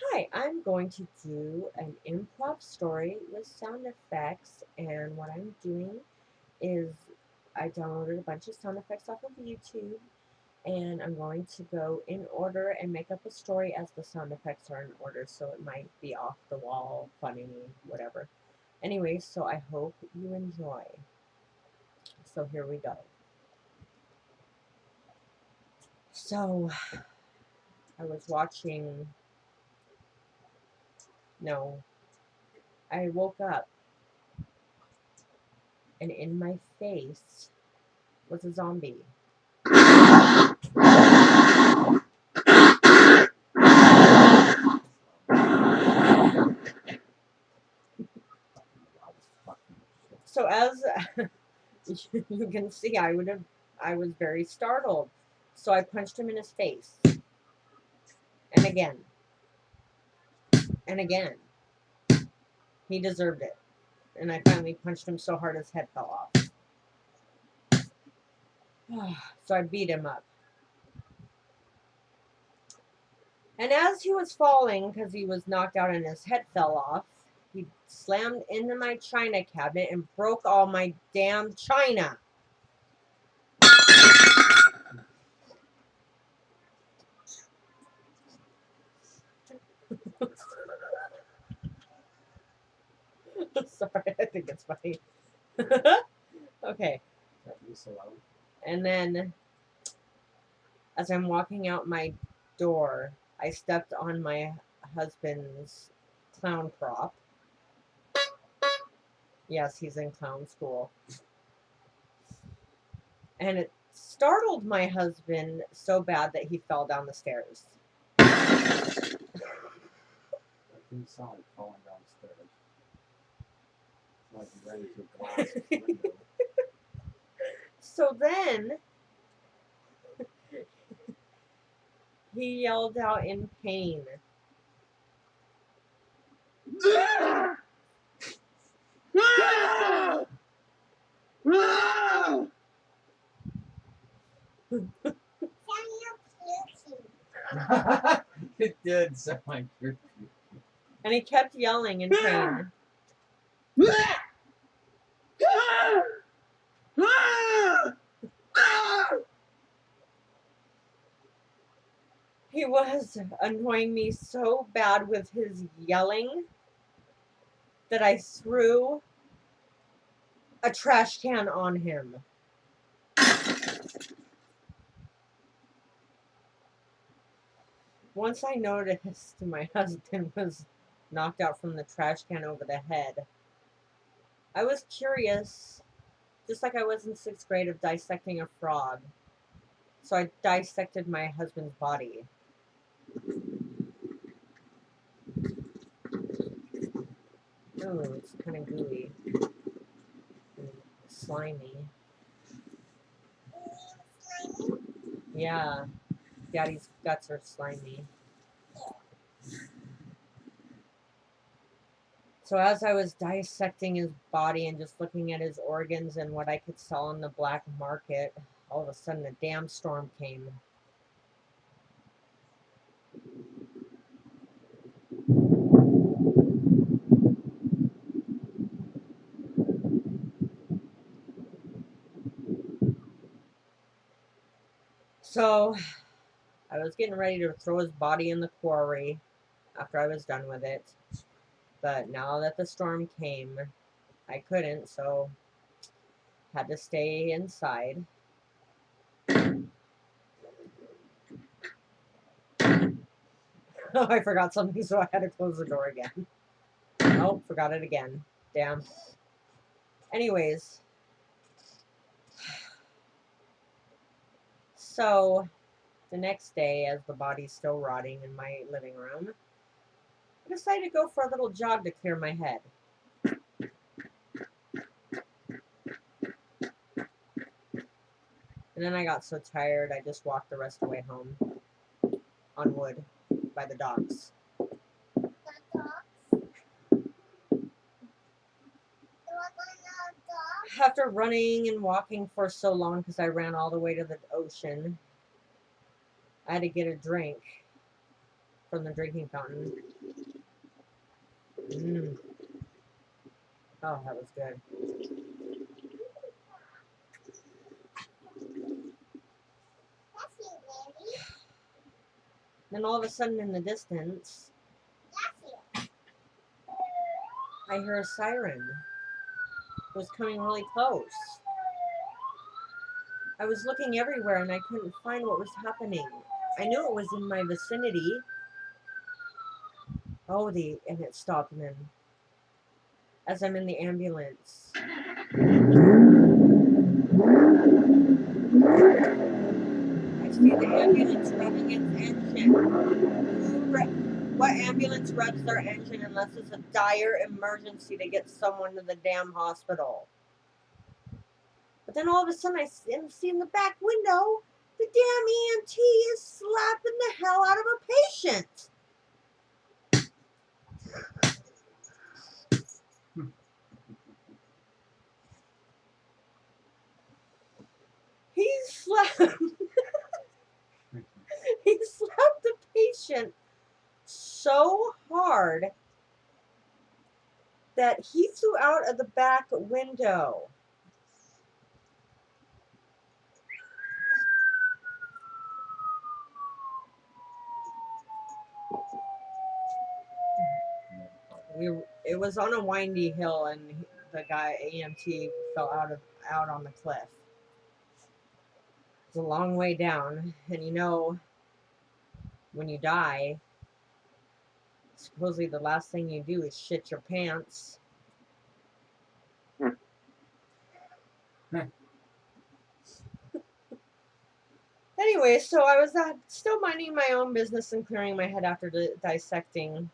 Hi, I'm going to do an improv story with sound effects, and what I'm doing is I downloaded a bunch of sound effects off of YouTube, and I'm going to go in order and make up a story as the sound effects are in order, so it might be off the wall, funny, whatever. Anyway, so I hope you enjoy. So here we go. So I was watching, no, I woke up, and in my face was a zombie. So as you can see, I was very startled. So I punched him in his face, and again, and again. He deserved it. And I finally punched him so hard his head fell off. So I beat him up. And as he was falling, because he was knocked out and his head fell off, he slammed into my china cabinet and broke all my damn china. Sorry, I think it's funny. Okay. And then as I'm walking out my door, I stepped on my husband's clown prop. Yes, he's in clown school. And it startled my husband so bad that he fell down the stairs. That didn't sound like falling downstairs. Like you ran into a glass window. So then he yelled out in pain. It did sound like you're And he kept yelling in pain. He was annoying me so bad with his yelling that I threw a trash can on him. Once I noticed my husband was knocked out from the trash can over the head, I was curious, just like I was in sixth grade, of dissecting a frog. So I dissected my husband's body. Ooh, it's kind of gooey and slimy. Yeah, Daddy's guts are slimy. So as I was dissecting his body and just looking at his organs and what I could sell on the black market, all of a sudden a damn storm came. So I was getting ready to throw his body in the quarry after I was done with it. But now that the storm came, I couldn't, so had to stay inside. Oh, I forgot something, so I had to close the door again. Oh, forgot it again. Damn. Anyways, so the next day, as the body's still rotting in my living room, I decided to go for a little jog to clear my head. And then I got so tired, I just walked the rest of the way home on wood by the docks. After running and walking for so long, because I ran all the way to the ocean, I had to get a drink. from the drinking fountain. Mm. Oh, that was good. Then all of a sudden in the distance, I hear a siren. It was coming really close. I was looking everywhere and I couldn't find what was happening. I knew it was in my vicinity. Oh, and it stopped then. As I'm in the ambulance. I see the ambulance revving its engine. What ambulance revs their engine unless it's a dire emergency to get someone to the damn hospital? But then all of a sudden I see in the back window, the damn EMT is slapping the hell out of a patient. He slapped the patient so hard that he flew out of the back window. It was on a windy hill, and the guy EMT fell out on the cliff. It's a long way down, and you know, when you die, supposedly the last thing you do is shit your pants. Anyway, so I was still minding my own business and clearing my head after dissecting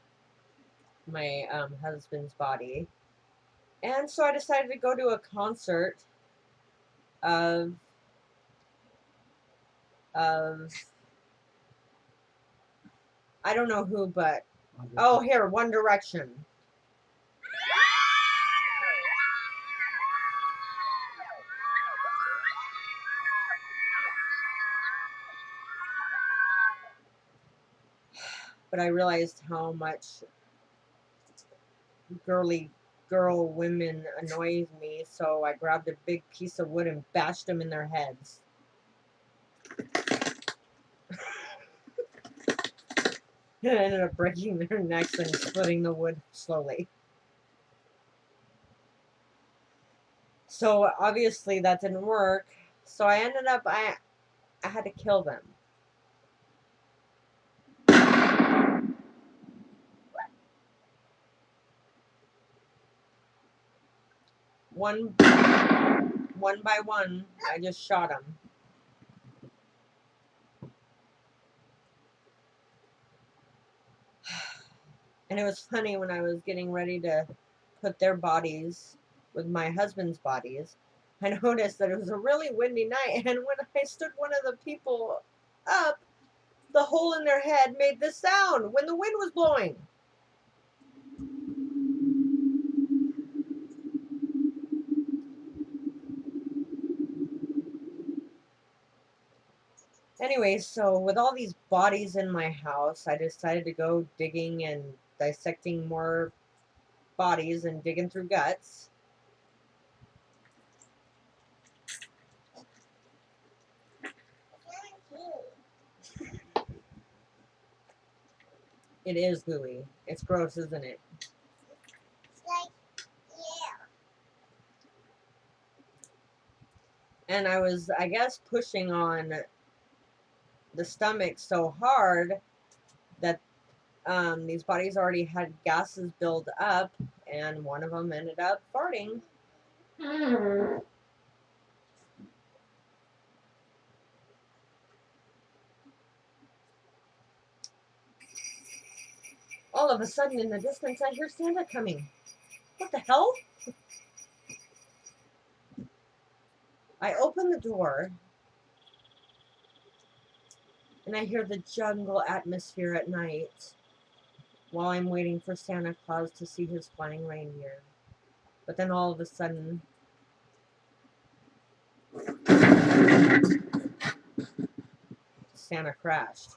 my husband's body. And so I decided to go to a concert of I don't know who, but oh, here, One Direction. But I realized how much girl women annoys me, so I grabbed a big piece of wood and bashed them in their heads. And I ended up breaking their necks and splitting the wood slowly. So obviously that didn't work. So I ended up, I had to kill them. One by one, I just shot them. And it was funny when I was getting ready to put their bodies with my husband's bodies. I noticed that it was a really windy night, and when I stood one of the people up, the hole in their head made this sound when the wind was blowing. Anyway, so with all these bodies in my house, I decided to go digging and dissecting more bodies and digging through guts. It is gooey. It's gross, isn't it? And I was, I guess, pushing on the stomach so hard that these bodies already had gases build up, and one of them ended up farting. All of a sudden, in the distance, I hear Santa coming. What the hell? I open the door, and I hear the jungle atmosphere at night while I'm waiting for Santa Claus to see his flying reindeer. But then all of a sudden, Santa crashed.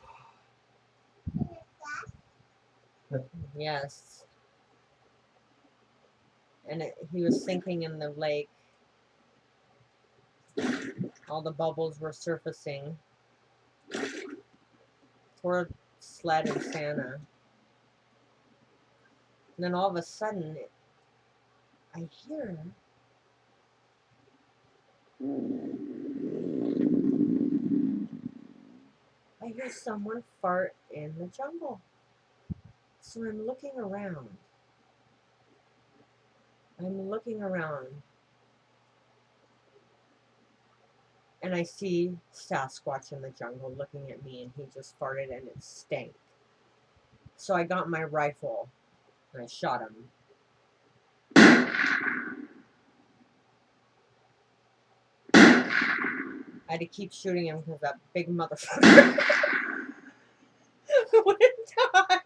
Yes. And he was sinking in the lake. All the bubbles were surfacing. Poor Sled and Santa. And then all of a sudden, I hear someone fart in the jungle. So I'm looking around. And I see Sasquatch in the jungle looking at me, and he just farted and it stank. So I got my rifle and I shot him. I had to keep shooting him because that big motherfucker wouldn't die.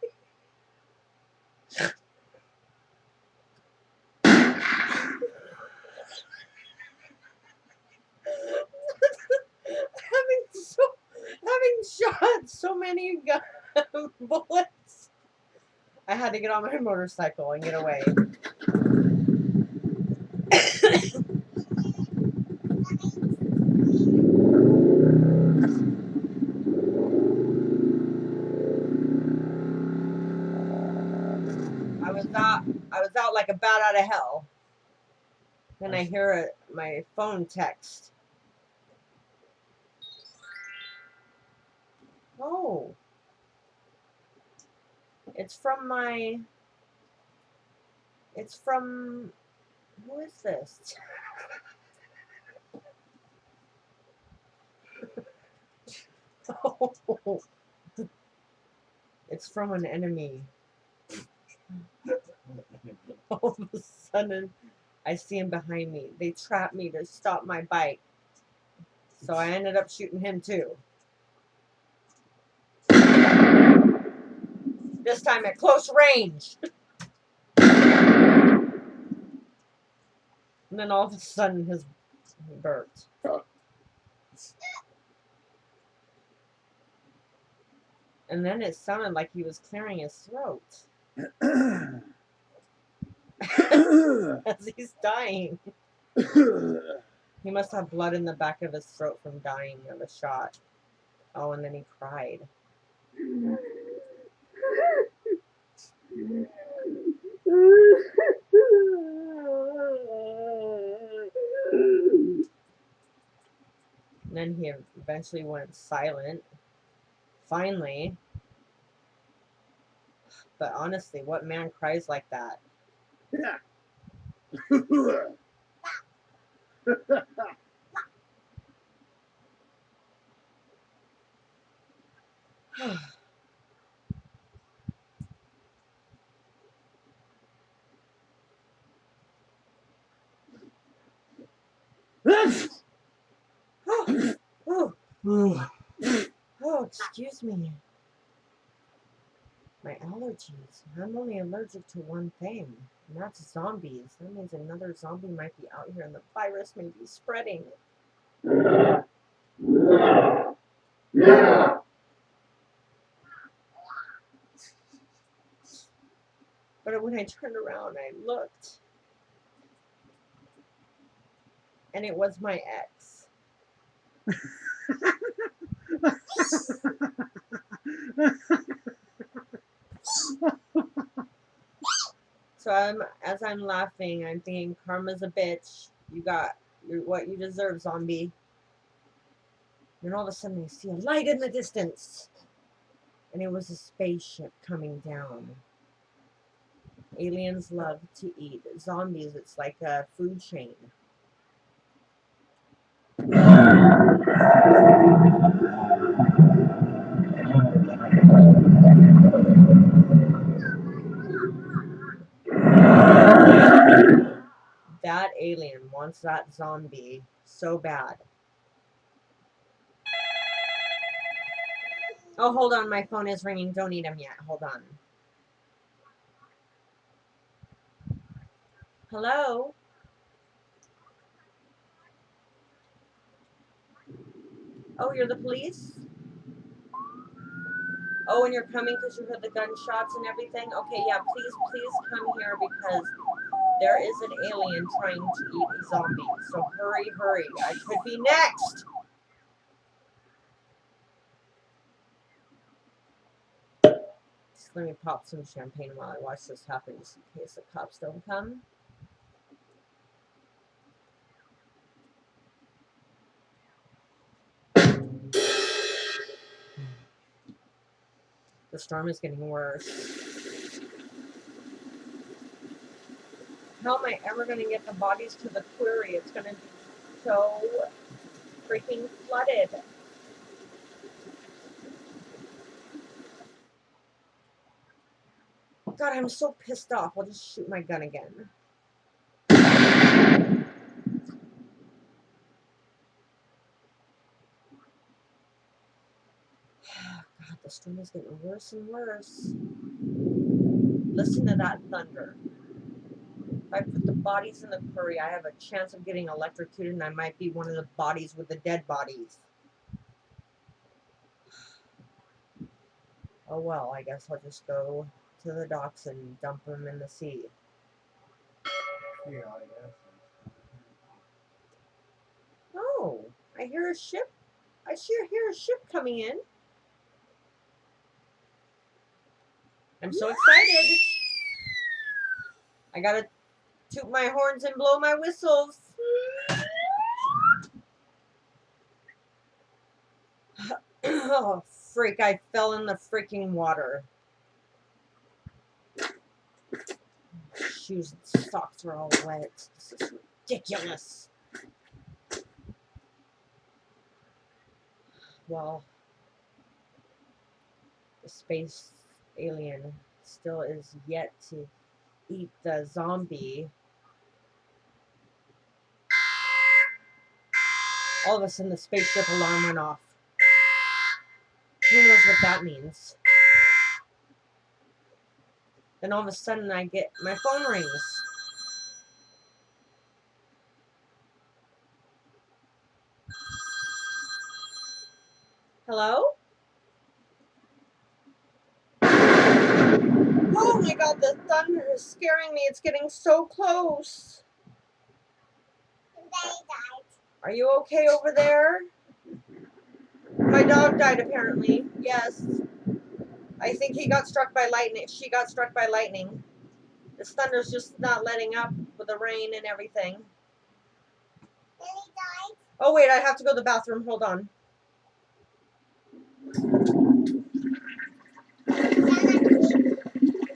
having shot so many bullets, I had to get on my motorcycle and get away. I was out like a bat out of hell. Then I hear my phone text. Oh, it's from who is this? Oh, it's from an enemy. All of a sudden, I see him behind me. They trapped me to stop my bike. So I ended up shooting him too. This time at close range. And then all of a sudden, he burped. And then it sounded like he was clearing his throat. As he's dying. He must have blood in the back of his throat from dying of a shot. Oh, and then he cried. And then he eventually went silent. Finally. But honestly, what man cries like that? Yeah. Oh, excuse me. My allergies. I'm only allergic to one thing, and that's zombies. That means another zombie might be out here and the virus may be spreading. But when I turned around, I looked, and it was my ex. So as I'm laughing, I'm thinking, karma's a bitch. You got what you deserve, zombie. And all of a sudden, I see a light in the distance. And it was a spaceship coming down. Aliens love to eat. Zombies, it's like a food chain. That alien wants that zombie so bad. Oh, hold on. My phone is ringing. Don't eat him yet. Hold on. Hello? Oh, you're the police? Oh, and you're coming because you heard the gunshots and everything? Okay, yeah, please come here because there is an alien trying to eat a zombie. So hurry. I could be next. Just let me pop some champagne while I watch this happen just in case the cops don't come. The storm is getting worse. How am I ever going to get the bodies to the quarry? It's going to be so freaking flooded. God, I'm so pissed off. I'll just shoot my gun again. God, the storm is getting worse and worse. Listen to that thunder. If I put the bodies in the quarry, I have a chance of getting electrocuted, and I might be one of the bodies with the dead bodies. Oh well, I guess I'll just go to the docks and dump them in the sea. Yeah, I guess. Oh, I hear a ship. I sure hear a ship coming in. I'm so excited. I gotta toot my horns and blow my whistles. Oh, freak, I fell in the freaking water. Shoes and socks are all wet. This is ridiculous. Well, the space alien still is yet to eat the zombie. All of a sudden, the spaceship alarm went off. Who knows what that means? Then all of a sudden, I get my phone rings. Hello? Oh my god, the thunder is scaring me. It's getting so close. Are you okay over there? My dog died apparently. Yes. I think he got struck by lightning. She got struck by lightning. This thunder's just not letting up with the rain and everything. Oh wait, I have to go to the bathroom. Hold on.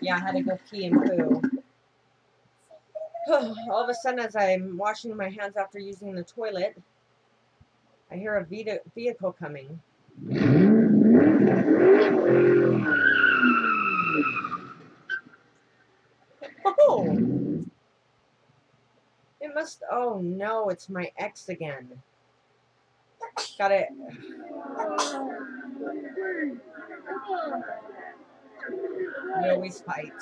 Yeah, I had to go pee and poo. All of a sudden, as I'm washing my hands after using the toilet, I hear a vehicle coming. Oh! It must. Oh no, it's my ex again. Got it. We always fight.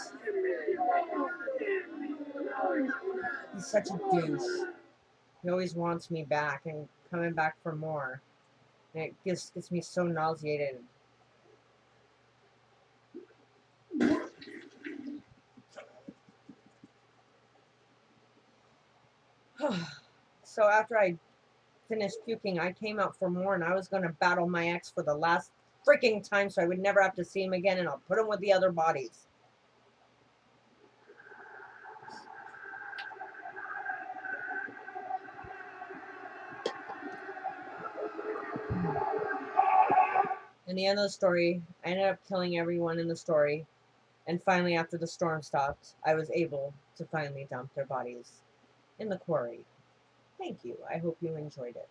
He's such a douche. He always wants me back and coming back for more. And it just gets me so nauseated. So after I finished puking, I came out for more and I was going to battle my ex for the last freaking time so I would never have to see him again, and I'll put him with the other bodies. In the end of the story, I ended up killing everyone in the story. And finally, after the storm stopped, I was able to finally dump their bodies in the quarry. Thank you. I hope you enjoyed it.